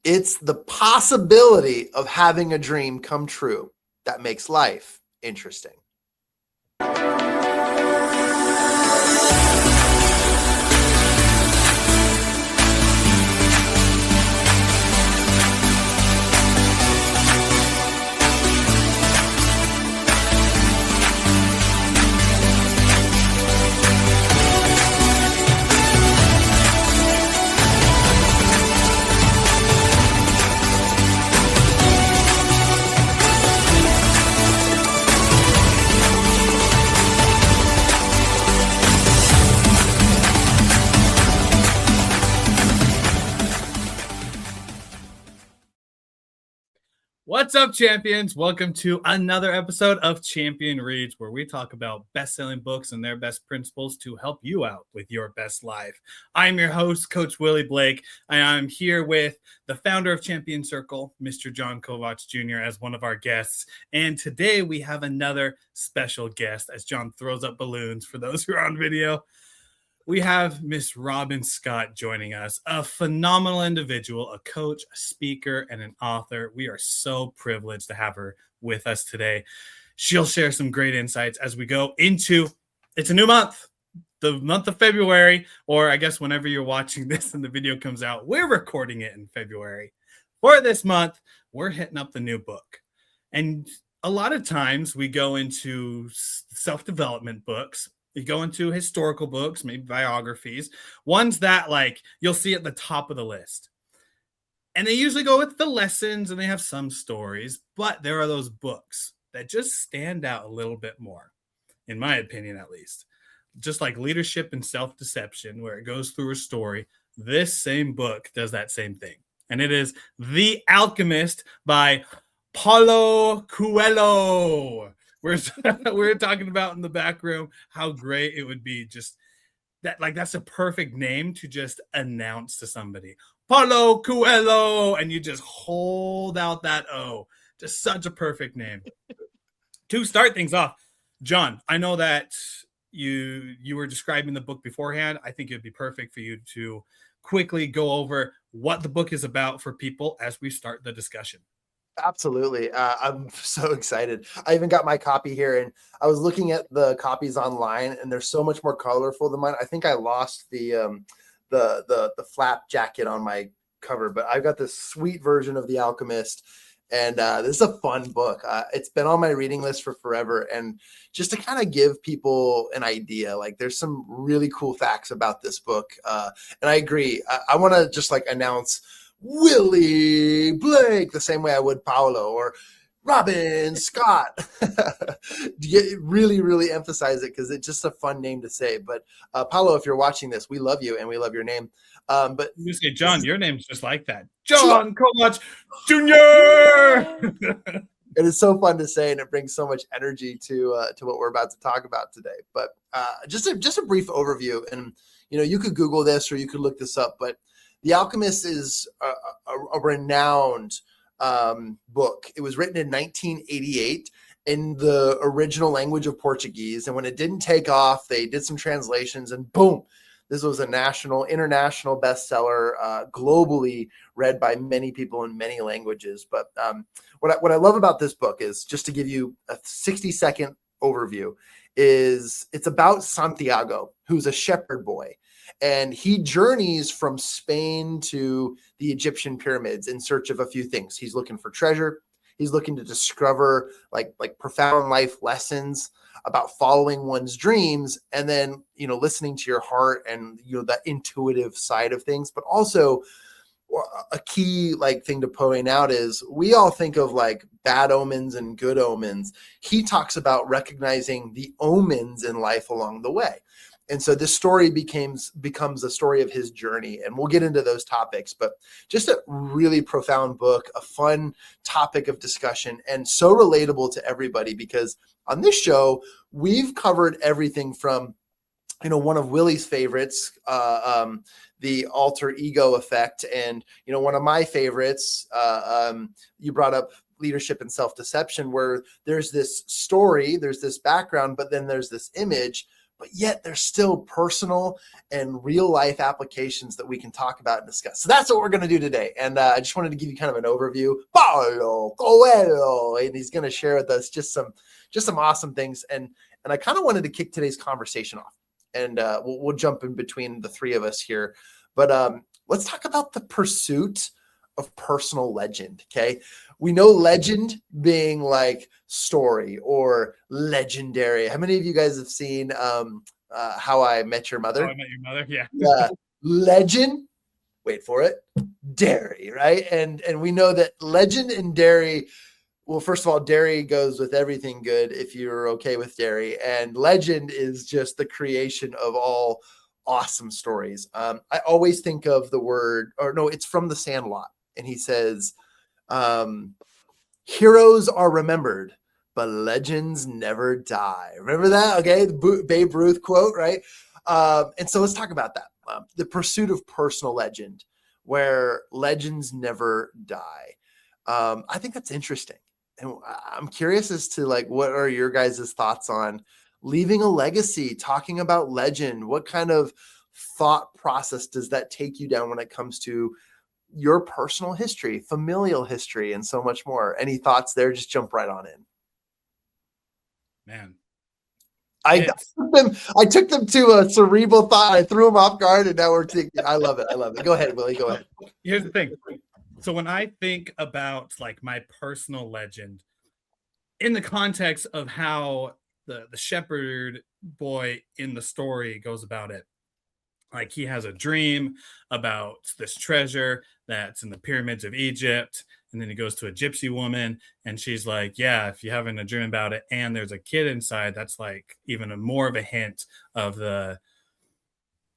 It's the possibility of having a dream come true that makes life interesting. What's up, champions? Welcome to another episode of Champion Reads, where we talk about best-selling books and their best principles to help you out with your best life. I'm your host, Coach Willie Blake, and I'm here with the founder of Champion Circle, Mr. Jon Kovach Jr., as one of our guests. And today we have another special guest, as John throws up balloons for those who are on video. We have Miss Robyn Scott joining us, a phenomenal individual, a coach, a speaker, and an author. We are so privileged to have her with us today. She'll share some great insights as we go into, it's a new month, the month of February, or I guess whenever you're watching this and the video comes out, we're recording it in February. For this month, we're hitting up the new book. And a lot of times we go into self-development books. You go into historical books, maybe biographies, ones that like you'll see at the top of the list. And they usually go with the lessons and they have some stories, but there are those books that just stand out a little bit more, in my opinion, at least. Just like Leadership and Self-Deception, where it goes through a story, this same book does that same thing. And it is The Alchemist by Paulo Coelho. We're talking about in the back room how great it would be just that, like, that's a perfect name to just announce to somebody. Paulo Coelho, and you just hold out that O. Just such a perfect name. To start things off, John, I know that you were describing the book beforehand. I think it'd be perfect for you to quickly go over what the book is about for people as we start the discussion. Absolutely. I'm so excited. I even got my copy here, and I was looking at the copies online, and they're so much more colorful than mine. I think I lost the flap jacket on my cover, but I've got this sweet version of The Alchemist, and this is a fun book. It's been on my reading list for forever, and just to kind of give people an idea, like there's some really cool facts about this book, and I agree. I want to just like announce Willie Blake the same way I would Paulo or Robyn Scott. Really emphasize it because it's just a fun name to say. But Paulo, if you're watching this, we love you and we love your name. But you say, John, your name's just like that. Jon Kovach Jr. It is so fun to say, and it brings so much energy to what we're about to talk about today. But just a brief overview, and you could Google this or you could look this up, but The Alchemist is a renowned book. It was written in 1988 in the original language of Portuguese. And when it didn't take off, they did some translations and boom, this was a international bestseller, globally read by many people in many languages. But what I love about this book is, just to give you a 60-second overview, is it's about Santiago, who's a shepherd boy. And he journeys from Spain to the Egyptian pyramids in search of a few things. He's looking for treasure. He's looking to discover like profound life lessons about following one's dreams, and then, listening to your heart and, that intuitive side of things. But also a key thing to point out is we all think of like bad omens and good omens. He talks about recognizing the omens in life along the way. And so this story becomes a story of his journey, and we'll get into those topics, but just a really profound book, a fun topic of discussion, and so relatable to everybody, because on this show, we've covered everything from, one of Willie's favorites, the alter ego effect. And, one of my favorites, you brought up Leadership and Self-Deception, where there's this story, there's this background, but then there's this image. but yet there's still personal and real life applications that we can talk about and discuss. So that's what we're going to do today. And I just wanted to give you kind of an overview. Paulo Coelho, and he's going to share with us just some awesome things. And I kind of wanted to kick today's conversation off, and we'll jump in between the three of us here. But let's talk about the pursuit of personal legend. Okay. We know legend being like story or legendary. How many of you guys have seen How I Met Your Mother? How I Met Your Mother, yeah. Legend, wait for it, dairy, right? And we know that legend and dairy, well, first of all, dairy goes with everything good if you're okay with dairy. And legend is just the creation of all awesome stories. I always think of the word, or no, it's from The Sandlot. And he says, heroes are remembered, but legends never die. Remember that? Okay. The Babe Ruth quote, right? And so let's talk about that. The pursuit of personal legend, where legends never die. I think that's interesting. And I'm curious as to like, what are your guys' thoughts on leaving a legacy, talking about legend? What kind of thought process does that take you down when it comes to your personal history, familial history, and so much more? Any thoughts there? Just jump right on in. Man. I took them to a cerebral thought. I threw them off guard, and now we're thinking. I love it. Go ahead, Willie. Go ahead. Here's the thing. So when I think about like my personal legend in the context of how the shepherd boy in the story goes about it, like he has a dream about this treasure that's in the pyramids of Egypt. And then he goes to a gypsy woman and she's like, yeah, if you're having a dream about it and there's a kid inside, that's like even more of a hint of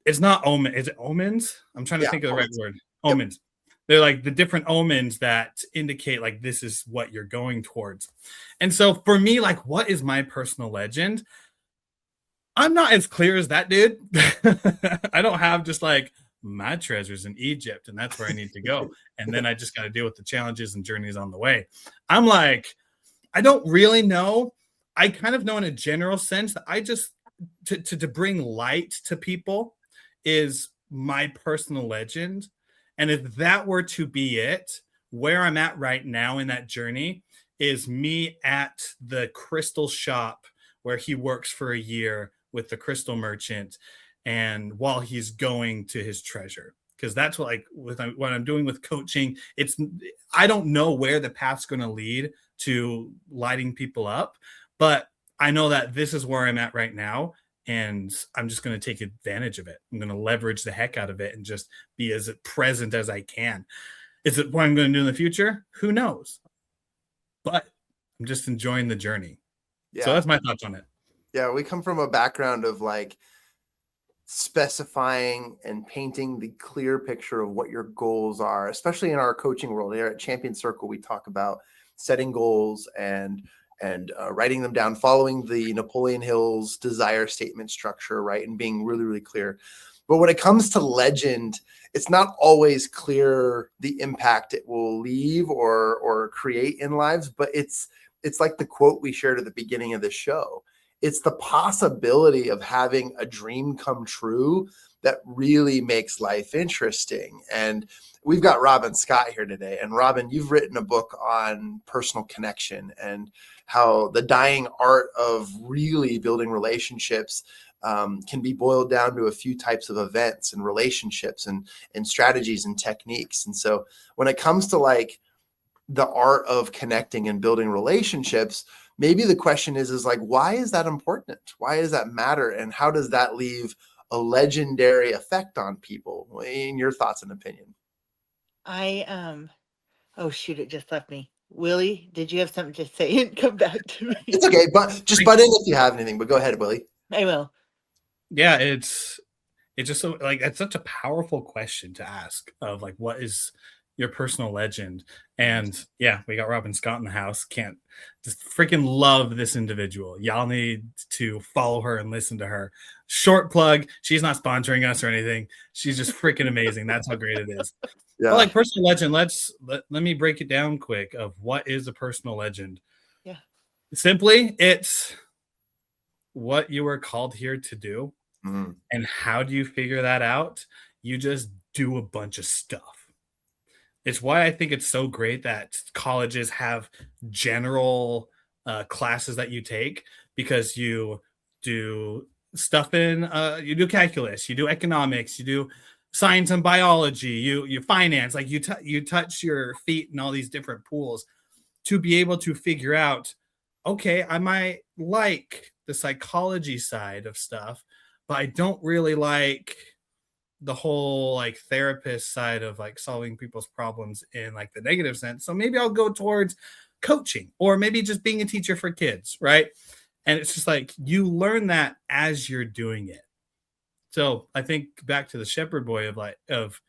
it's not omen. Is it omens? I'm trying to think of the right word. Omens. Yep. They're like the different omens that indicate like this is what you're going towards. And so for me, like, what is my personal legend? I'm not as clear as that dude. I don't have just like my treasures in Egypt and that's where I need to go. And then I just got to deal with the challenges and journeys on the way. I'm like, I don't really know. I kind of know in a general sense that I just, to bring light to people is my personal legend. And if that were to be it, where I'm at right now in that journey is me at the crystal shop where he works for a year with the crystal merchant, and while he's going to his treasure, because that's what what I'm doing with coaching. I don't know where the path's going to lead to lighting people up, but I know that this is where I'm at right now, and I'm just going to take advantage of it. I'm going to leverage the heck out of it and just be as present as I can. Is it what I'm going to do in the future? Who knows? But I'm just enjoying the journey. Yeah. So that's my thoughts on it. Yeah, we come from a background of like specifying and painting the clear picture of what your goals are, especially in our coaching world. Here at Champion Circle, we talk about setting goals and writing them down, following the Napoleon Hill's desire statement structure, right? And being really, really clear. But when it comes to legend, it's not always clear the impact it will leave or create in lives, but it's like the quote we shared at the beginning of the show. It's the possibility of having a dream come true that really makes life interesting. And we've got Robyn Scott here today. And Robyn, you've written a book on personal connection and how the dying art of really building relationships can be boiled down to a few types of events and relationships and strategies and techniques. And so when it comes to like the art of connecting and building relationships, maybe the question is like, why is that important? Why does that matter? And how does that leave a legendary effect on people? In your thoughts and opinion? Oh shoot, it just left me. Willie, did you have something to say and come back to me? It's okay, but just butt in if you have anything, but go ahead, Willie. I will. Yeah, it's just so like, it's such a powerful question to ask of like, what is your personal legend? And yeah, we got Robyn Scott in the house. Can't just freaking love this individual. Y'all need to follow her and listen to her. Short plug. She's not sponsoring us or anything. She's just freaking amazing. That's how great it is. Yeah. But like personal legend, let me break it down quick of what is a personal legend. Yeah. Simply, it's what you were called here to do. Mhm. And how do you figure that out? You just do a bunch of stuff. It's why I think it's so great that colleges have general classes that you take, because you do stuff in you do calculus, you do economics, you do science and biology, you finance, like you touch your feet in all these different pools to be able to figure out, okay, I might like the psychology side of stuff, but I don't really like the whole like therapist side of like solving people's problems in like the negative sense. So maybe I'll go towards coaching, or maybe just being a teacher for kids, right? And it's just like you learn that as you're doing it. So I think back to the shepherd boy of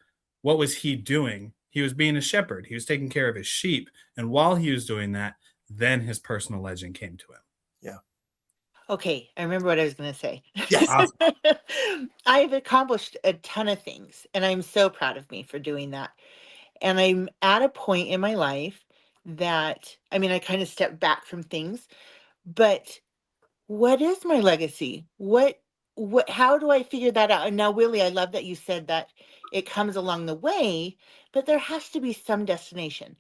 what was he doing? He was being a shepherd. He was taking care of his sheep. And while he was doing that, then his personal legend came to him. Yeah. Okay, I remember what I was going to say. Yes. Awesome. I've accomplished a ton of things, and I'm so proud of me for doing that. And I'm at a point in my life that, I mean, I kind of stepped back from things, but what is my legacy? How do I figure that out? And now, Willie, I love that you said that it comes along the way, but there has to be some destination.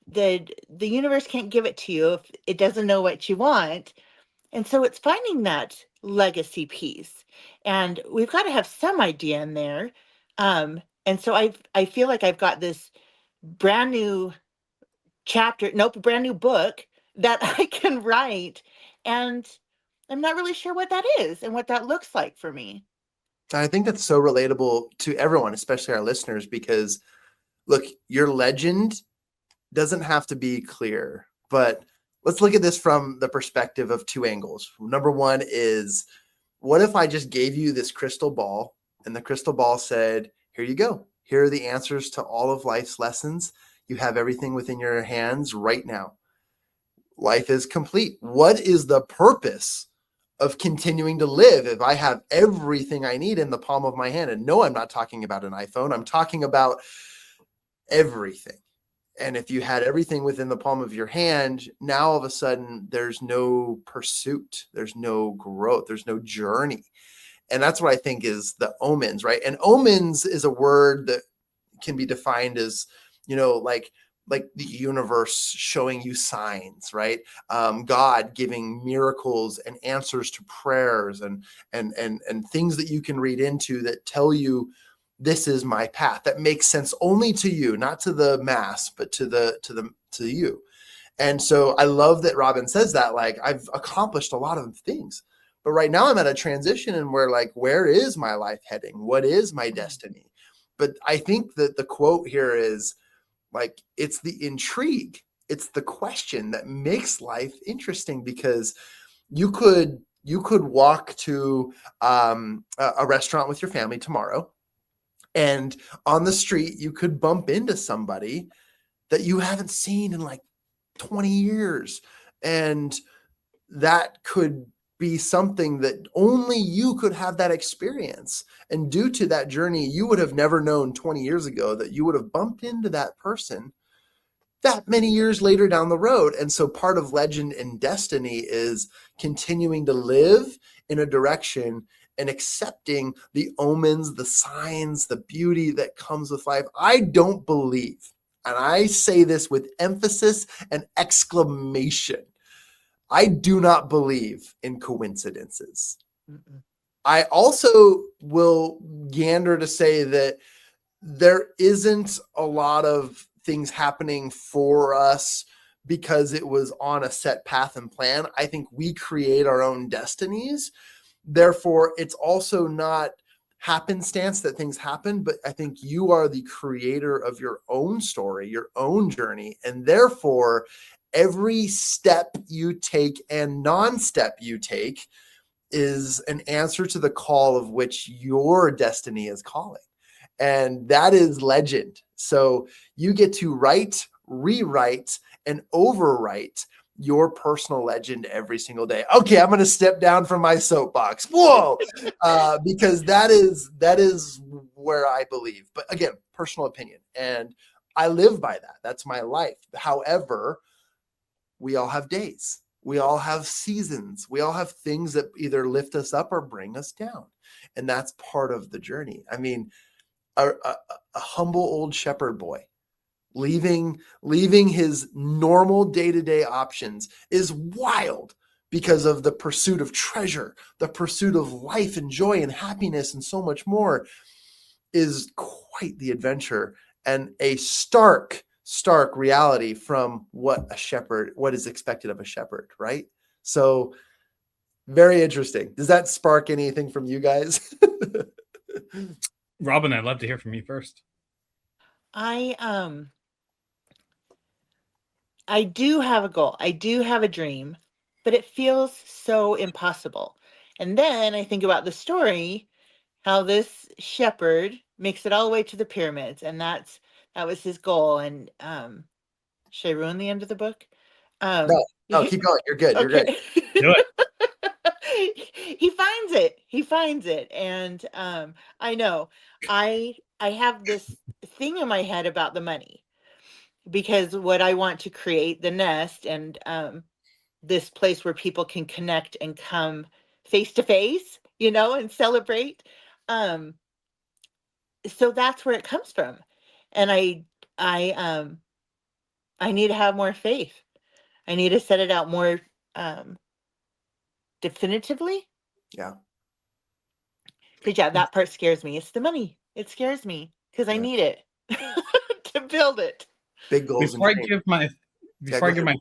The universe can't give it to you if it doesn't know what you want. And so it's finding that legacy piece. And we've got to have some idea in there. And so I feel like I've got this brand new brand new book that I can write. And I'm not really sure what that is and what that looks like for me. I think that's so relatable to everyone, especially our listeners, because look, your legend doesn't have to be clear, but let's look at this from the perspective of two angles. Number one is, what if I just gave you this crystal ball and the crystal ball said, here you go. Here are the answers to all of life's lessons. You have everything within your hands right now. Life is complete. What is the purpose of continuing to live if I have everything I need in the palm of my hand? And no, I'm not talking about an iPhone. I'm talking about everything. And if you had everything within the palm of your hand, now all of a sudden there's no pursuit, there's no growth, there's no journey. And that's what I think is the omens, right? And omens is a word that can be defined as, like the universe showing you signs, right? God giving miracles and answers to prayers and things that you can read into that tell you, this is my path, that makes sense only to you, not to the mass, but to you. And so I love that Robyn says that, like, I've accomplished a lot of things, but right now I'm at a transition and where is my life heading? What is my destiny? But I think that the quote here is like, it's the intrigue. It's the question that makes life interesting, because you could walk to a restaurant with your family tomorrow, and on the street, you could bump into somebody that you haven't seen in like 20 years. And that could be something that only you could have that experience. And due to that journey, you would have never known 20 years ago that you would have bumped into that person that many years later down the road. And so part of legend and destiny is continuing to live in a direction and accepting the omens, the signs, the beauty that comes with life. I don't believe, and I say this with emphasis and exclamation, I do not believe in coincidences. Mm-mm. I also will gander to say that there isn't a lot of things happening for us because it was on a set path and plan. I think we create our own destinies. Therefore, it's also not happenstance that things happen, but I think you are the creator of your own story, your own journey. And therefore, every step you take and non-step you take is an answer to the call of which your destiny is calling. And that is legend. So you get to write, rewrite, and overwrite your personal legend every single day. Okay, I'm going to step down from my soapbox. Whoa, because that is where I believe. But again, personal opinion, and I live by that. That's my life. However, we all have days. We all have seasons. We all have things that either lift us up or bring us down. And that's part of the journey. I mean, a humble old shepherd boy leaving his normal day-to-day options is wild because of the pursuit of treasure, the pursuit of life and joy and happiness and so much more is quite the adventure and a stark reality from what is expected of a shepherd, right? So very interesting. Does that spark anything from you guys? Robyn, I'd love to hear from you first. I do have a goal. I do have a dream, but it feels so impossible. And then I think about the story, how this shepherd makes it all the way to the pyramids, and that was his goal. And should I ruin the end of the book? No, keep going. You're good. You're okay. good. Do it. He finds it. And I know I have this thing in my head about the money, because what I want to create, the nest, and this place where people can connect and come face to face, and celebrate. So that's where it comes from. And I need to have more faith. I need to set it out more definitively. Yeah. But yeah, that part scares me. It's the money. It scares me because I need it to build it. Big goals. Before I give my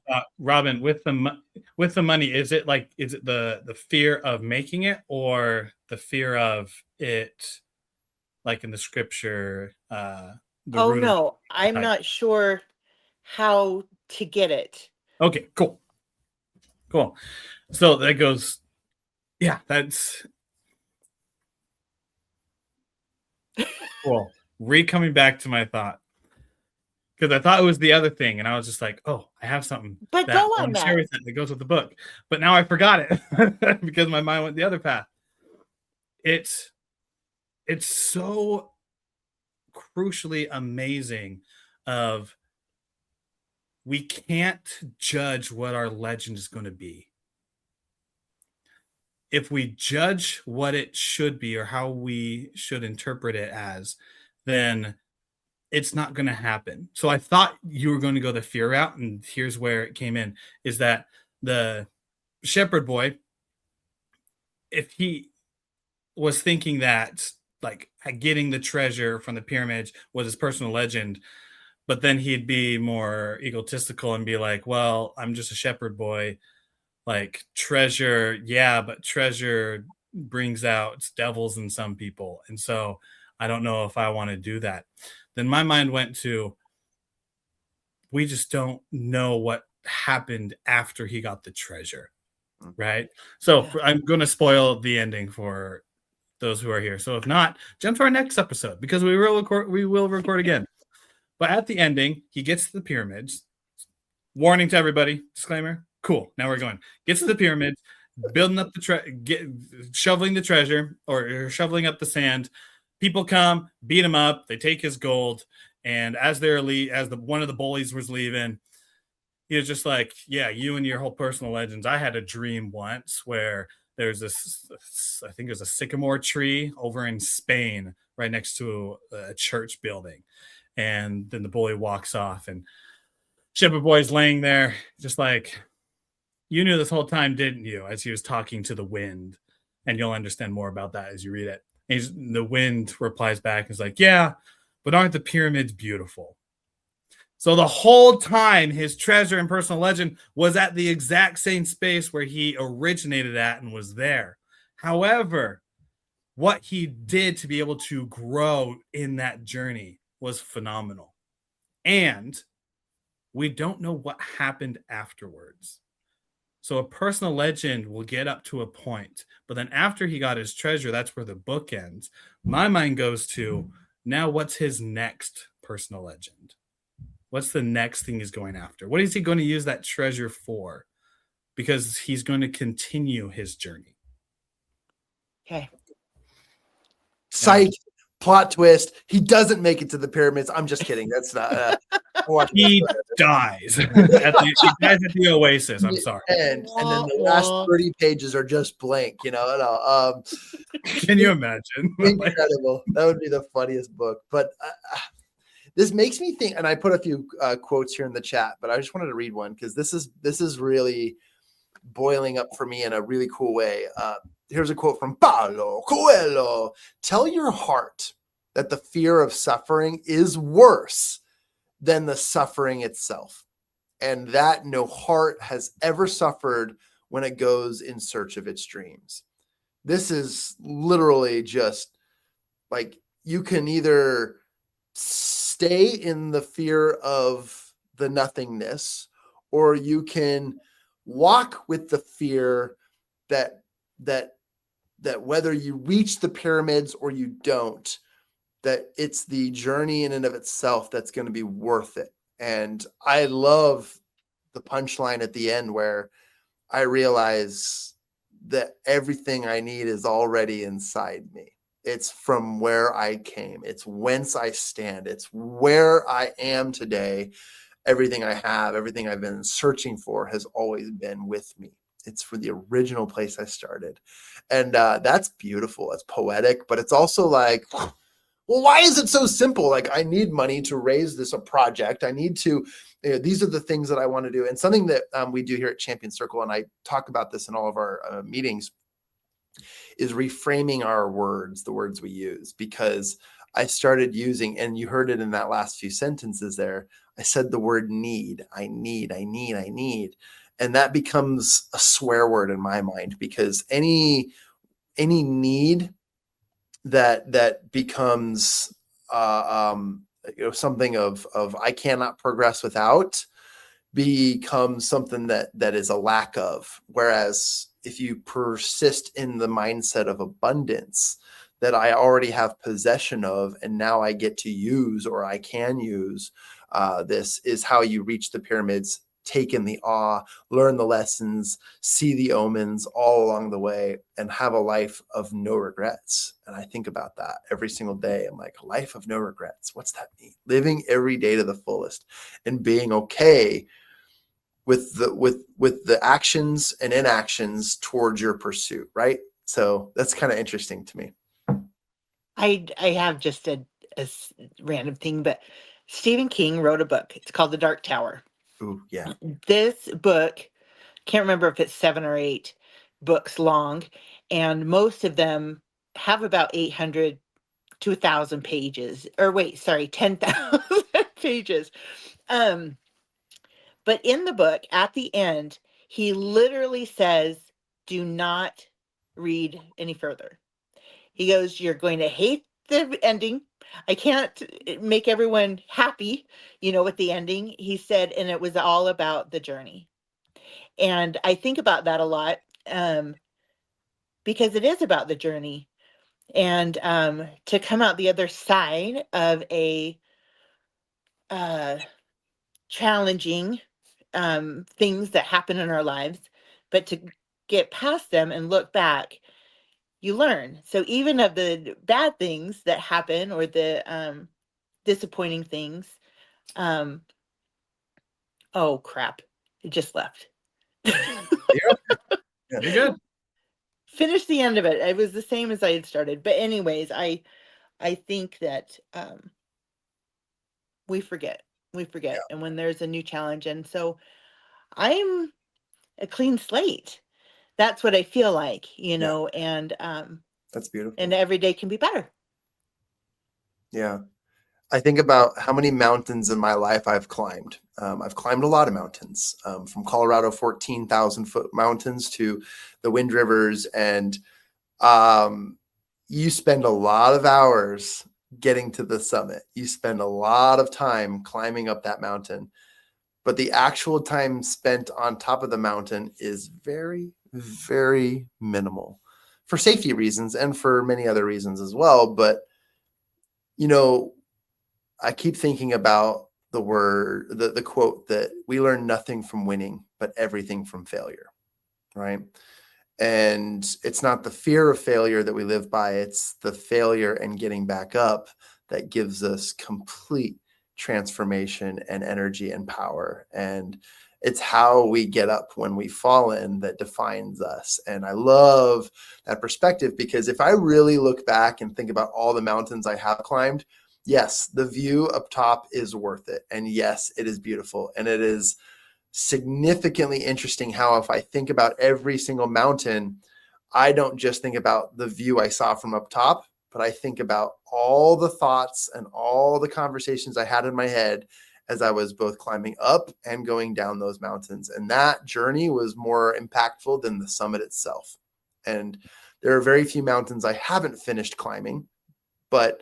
thought, Robyn, with the money, is it the fear of making it, or the fear of it, like in the scripture? No, I'm not sure how to get it. Okay, cool. So that goes. Yeah, that's cool. Coming back to my thought, because I thought it was the other thing, and I was just like, "Oh, I have something." But that go I on want to share with that goes with the book. But now I forgot it because my mind went the other path. It's so crucially amazing. We can't judge what our legend is going to be. If we judge what it should be or how we should interpret it as, then it's not going to happen. So I thought you were going to go the fear route, and here's where it came in, is that the shepherd boy, if he was thinking that like getting the treasure from the pyramids was his personal legend, but then he'd be more egotistical and be like, well, I'm just a shepherd boy. Like treasure, yeah, but treasure brings out devils in some people. And so I don't know if I want to do that. Then my mind went to, we just don't know what happened after he got the treasure, right? So I'm going to spoil the ending for those who are here. So if not, jump to our next episode, because we will record again. But at the ending, he gets to the pyramids. Warning to everybody, disclaimer. Cool. Now we're going. Gets to the pyramids, building up shoveling the treasure, or shoveling up the sand. People come, beat him up. They take his gold, and as one of the bullies was leaving, he was just like, "Yeah, you and your whole personal legends. I had a dream once where there's this, I think there's a sycamore tree over in Spain, right next to a church building." And then the bully walks off, and shepherd boy's laying there, just like, "You knew this whole time, didn't you?" As he was talking to the wind. And you'll understand more about that as you read it. And the wind replies back and is like, "Yeah, but aren't the pyramids beautiful?" So the whole time, his treasure and personal legend was at the exact same space where he originated at and was there. However, what he did to be able to grow in that journey was phenomenal. And we don't know what happened afterwards. So a personal legend will get up to a point, but then after he got his treasure, that's where the book ends. My mind goes to, now what's his next personal legend? What's the next thing he's going after? What is he going to use that treasure for? Because he's going to continue his journey. Okay. Psych. Plot twist. He doesn't make it to the pyramids. I'm just kidding. That's not. watch He dies he dies at the Oasis. I'm sorry. And then the last 30 pages are just blank, Can you imagine? Incredible. That would be the funniest book. But this makes me think, and I put a few quotes here in the chat, but I just wanted to read one because this is really boiling up for me in a really cool way. Here's a quote from Paulo Coelho. Tell your heart that the fear of suffering is worse than the suffering itself, and that no heart has ever suffered when it goes in search of its dreams. This is literally just like, you can either stay in the fear of the nothingness, or you can walk with the fear that whether you reach the pyramids or you don't, that it's the journey in and of itself that's going to be worth it. And I love the punchline at the end where I realize that everything I need is already inside me. It's from where I came. It's whence I stand. It's where I am today. Everything I have, everything I've been searching for has always been with me. It's for the original place I started. And that's beautiful. It's poetic, but it's also like, well, why is it so simple? Like, I need money to raise this a project. I need to, these are the things that I want to do. And something that we do here at Champion Circle, and I talk about this in all of our meetings, is reframing our words, the words we use, because I started using, and you heard it in that last few sentences there, I said the word need. I need. And that becomes a swear word in my mind, because any need that becomes something of I cannot progress without, becomes something that is a lack of. Whereas if you persist in the mindset of abundance, that I already have possession of, and now I get to use, or I can use, this is how you reach the pyramids, take in the awe, learn the lessons, see the omens all along the way, and have a life of no regrets. And I think about that every single day. I'm like, a life of no regrets. What's that mean? Living every day to the fullest and being okay with the actions and inactions towards your pursuit, right? So that's kind of interesting to me. I have just a random thing, but Stephen King wrote a book. It's called The Dark Tower. Ooh, yeah. This book, can't remember if it's 7 or 8 books long, and most of them have about 800 to 1,000 pages. Or wait, sorry, 10,000 pages. But in the book, at the end, he literally says, do not read any further. He goes, you're going to hate the ending. I can't make everyone happy, with the ending. He said, and it was all about the journey. And I think about that a lot, because it is about the journey. And to come out the other side of a challenging things that happen in our lives, but to get past them and look back, you learn. So even of the bad things that happen, or the disappointing things, oh crap, it just left. You're good. Finish the end of it. It was the same as I had started. But anyways, I think that we forget. Yeah. And when there's a new challenge, and so I'm a clean slate. That's what I feel like, and that's beautiful. And every day can be better. Yeah. I think about how many mountains in my life I've climbed. I've climbed a lot of mountains, from Colorado, 14,000 foot mountains, to the Wind Rivers. And you spend a lot of hours getting to the summit. You spend a lot of time climbing up that mountain. But the actual time spent on top of the mountain is very, very minimal, for safety reasons and for many other reasons as well. But, I keep thinking about the quote that we learn nothing from winning, but everything from failure, right? And it's not the fear of failure that we live by. It's the failure and getting back up that gives us complete transformation and energy and power. And it's how we get up when we've fallen that defines us. And I love that perspective, because if I really look back and think about all the mountains I have climbed, yes, the view up top is worth it. And yes, it is beautiful. And it is significantly interesting how, if I think about every single mountain, I don't just think about the view I saw from up top, but I think about all the thoughts and all the conversations I had in my head as I was both climbing up and going down those mountains. And that journey was more impactful than the summit itself. And there are very few mountains I haven't finished climbing, but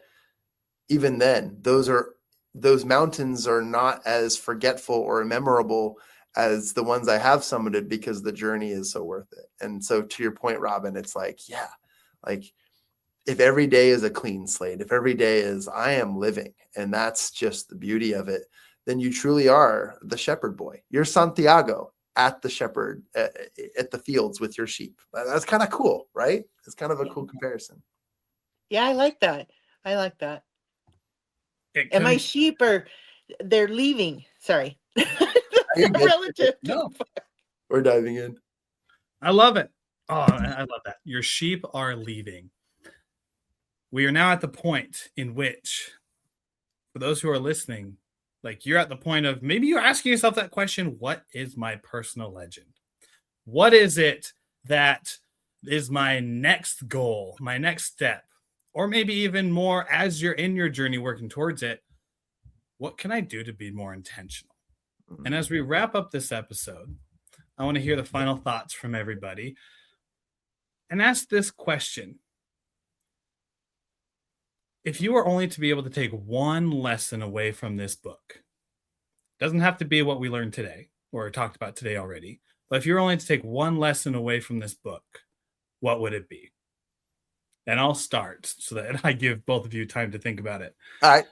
even then, those mountains are not as forgetful or memorable as the ones I have summited, because the journey is so worth it. And so to your point, Robyn, it's like, yeah, like if every day is a clean slate, if every day is I am living, and that's just the beauty of it, then you truly are the shepherd boy. You're Santiago at the shepherd, at the fields with your sheep. That's kind of cool, right? It's kind of a cool comparison. Yeah, I like that. And my sheep they're leaving. Sorry. Relative. No. We're diving in. I love it. Oh, I love that. Your sheep are leaving. We are now at the point in which, for those who are listening, like you're at the point of maybe you're asking yourself that question: what is my personal legend? What is it that is my next goal, my next step? Or maybe even more, as you're in your journey working towards it, what can I do to be more intentional? And as we wrap up this episode, I want to hear the final thoughts from everybody and ask this question. If you were only to be able to take one lesson away from this book, it doesn't have to be what we learned today or talked about today already, but if you're only to take one lesson away from this book, what would it be? And I'll start so that I give both of you time to think about it. All right.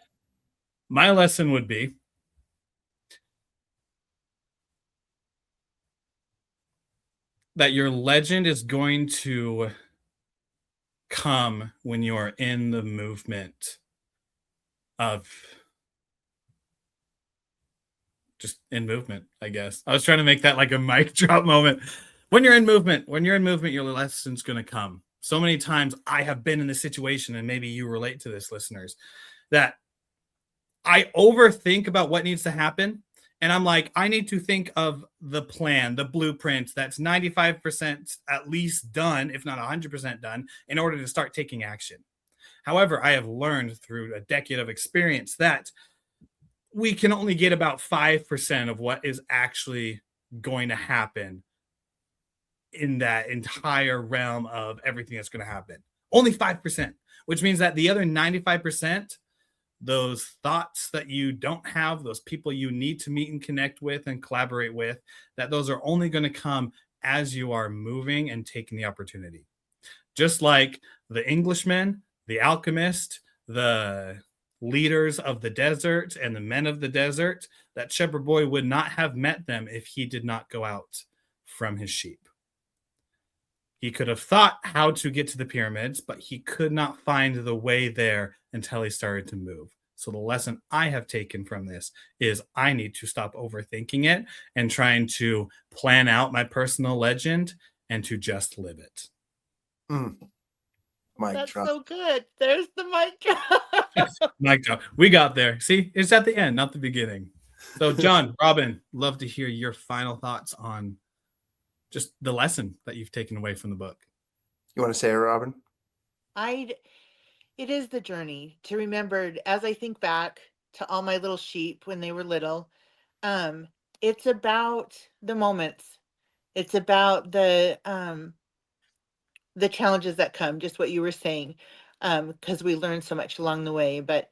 My lesson would be that your legend is going to come when you are in the movement of just in movement, I guess. I was trying to make that like a mic drop moment. When you're in movement, your lesson's going to come. So many times I have been in this situation, and maybe you relate to this, listeners, that I overthink about what needs to happen. And I'm like, I need to think of the plan, the blueprint that's 95% at least done, if not 100% done, in order to start taking action. However, I have learned through a decade of experience that we can only get about 5% of what is actually going to happen in that entire realm of everything that's going to happen. Only 5%, which means that the other 95%, those thoughts that you don't have, those people you need to meet and connect with and collaborate with, that those are only going to come as you are moving and taking the opportunity. Just like the Englishman, the alchemist, the leaders of the desert and the men of the desert, that shepherd boy would not have met them if he did not go out from his sheep. He could have thought how to get to the pyramids, but he could not find the way there until he started to move. So the lesson I have taken from this is I need to stop overthinking it and trying to plan out my personal legend and to just live it. That's drop. So good. There's the mic drop. Mic drop. We got there. See, it's at the end, not the beginning. So John, Robyn, love to hear your final thoughts on just the lesson that you've taken away from the book. You want to say it, Robyn? It is the journey to remember, as I think back to all my little sheep when they were little, it's about the moments. It's about the challenges that come, just what you were saying, because we learned so much along the way. But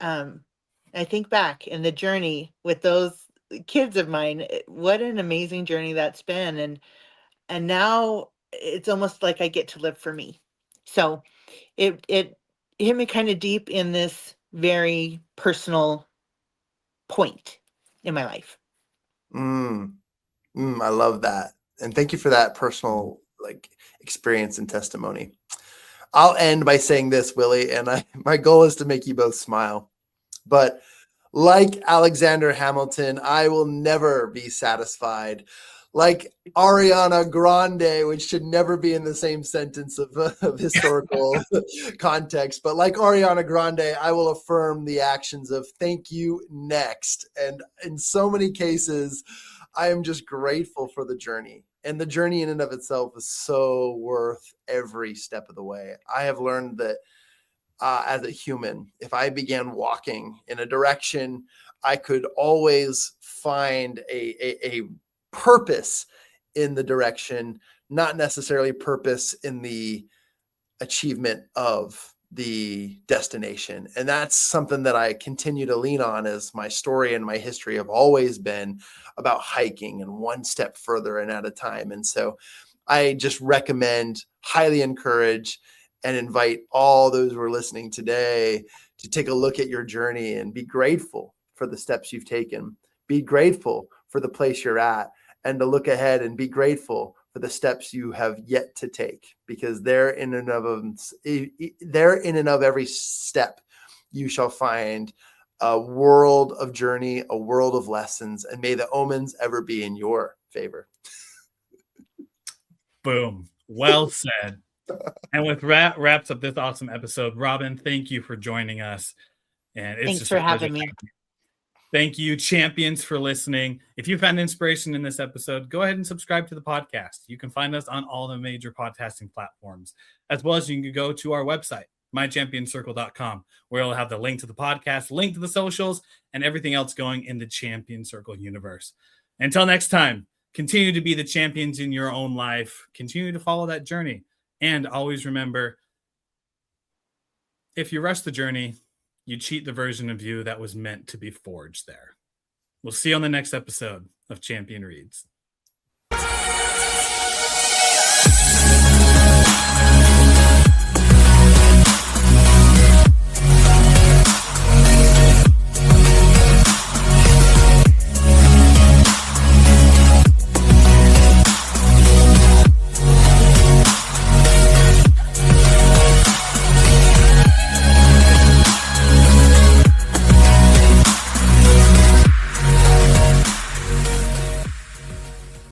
I think back in the journey with those kids of mine, what an amazing journey that's been. And now it's almost like I get to live for me. So it hit me kind of deep in this very personal point in my life. I love that. And thank you for that personal experience and testimony. I'll end by saying this, Willie, and my goal is to make you both smile. But Like Alexander Hamilton, I will never be satisfied. Like Ariana Grande, which should never be in the same sentence of historical context, but like Ariana Grande, I will affirm the actions of thank you, next. And in so many cases, I am just grateful for the journey. And the journey in and of itself is so worth every step of the way. I have learned that as a human, if I began walking in a direction, I could always find a purpose in the direction, not necessarily purpose in the achievement of the destination. And that's something that I continue to lean on, as my story and my history have always been about hiking and one step further and at a time. And so I just recommend, highly encourage, and invite all those who are listening today to take a look at your journey and be grateful for the steps you've taken. Be grateful for the place you're at, and to look ahead and be grateful for the steps you have yet to take, because there in and of every step, you shall find a world of journey, a world of lessons, and may the omens ever be in your favor. Boom. Well said. And with wraps up this awesome episode. Robyn, thank you for joining us. And it's Thanks just for a pleasure. having me. Thank you, champions, for listening. If you found inspiration in this episode, go ahead and subscribe to the podcast. You can find us on all the major podcasting platforms, as well as you can go to our website, mychampionscircle.com, where it'll have the link to the podcast, link to the socials, and everything else going in the Champion Circle universe. Until next time, continue to be the champions in your own life. Continue to follow that journey. And always remember, if you rush the journey, you cheat the version of you that was meant to be forged there. We'll see you on the next episode of Champion Reads.